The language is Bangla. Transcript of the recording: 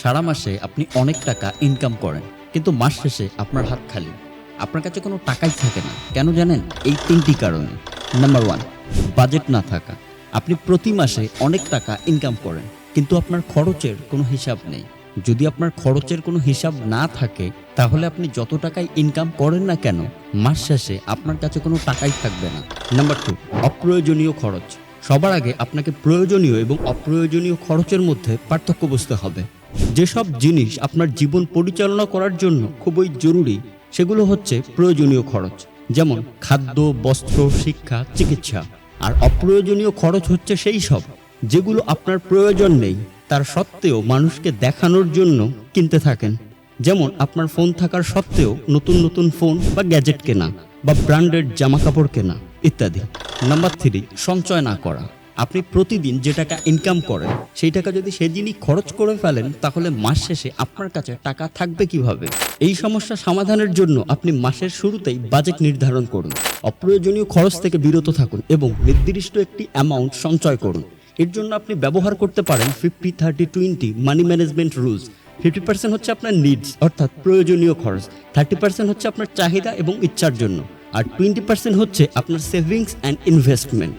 সারা মাসে আপনি অনেক টাকা ইনকাম করেন, কিন্তু মাস শেষে আপনার হাত খালি। আপনার কাছে কোনো টাকাই থাকে না। কেন জানেন? এই ৩টি কারণে। নাম্বার 1, বাজেট না থাকা। আপনি প্রতি মাসে অনেক টাকা ইনকাম করেন, কিন্তু আপনার খরচের কোনো হিসাব নেই। যদি আপনার খরচের কোনো হিসাব না থাকে, তাহলে আপনি যত টাকাই ইনকাম করেন না কেন, মাস শেষে আপনার কাছে কোনো টাকাই থাকবে না। নাম্বার 2, অপ্রয়োজনীয় খরচ। সবার আগে আপনাকে প্রয়োজনীয় এবং অপ্রয়োজনীয় খরচের মধ্যে পার্থক্য বুঝতে হবে। যেসব জিনিস আপনার জীবন পরিচালনা করার জন্য খুবই জরুরি, সেগুলো হচ্ছে প্রয়োজনীয় খরচ, যেমন খাদ্য, বস্ত্র, শিক্ষা, চিকিৎসা। আর অপ্রয়োজনীয় খরচ হচ্ছে সেই সব যেগুলো আপনার প্রয়োজন নেই, তার সত্ত্বেও মানুষকে দেখানোর জন্য কিনতে থাকেন। যেমন আপনার ফোন থাকার সত্ত্বেও নতুন নতুন ফোন বা গ্যাজেট কেনা, বা ব্র্যান্ডেড জামা কাপড় কেনা ইত্যাদি। নাম্বার 3, সঞ্চয় না করা। আপনি প্রতিদিন যে টাকা ইনকাম করেন, সেই টাকা যদি সেদিনই খরচ করে ফেলেন, তাহলে মাস শেষে আপনার কাছে টাকা থাকবে কিভাবে? এই সমস্যা সমাধানের জন্য আপনি মাসের শুরুতেই বাজেট নির্ধারণ করুন, অপ্রয়োজনীয় খরচ থেকে বিরত থাকুন এবং নির্দিষ্ট একটি অ্যামাউন্ট সঞ্চয় করুন। এর জন্য আপনি ব্যবহার করতে পারেন 50-30-20 মানি ম্যানেজমেন্ট রুলস। 50% হচ্ছে আপনার নিডস অর্থাৎ প্রয়োজনীয় খরচ, 30% হচ্ছে আপনার চাহিদা এবং ইচ্ছার জন্য, আর 20% হচ্ছে আপনার সেভিংস অ্যান্ড ইনভেস্টমেন্ট।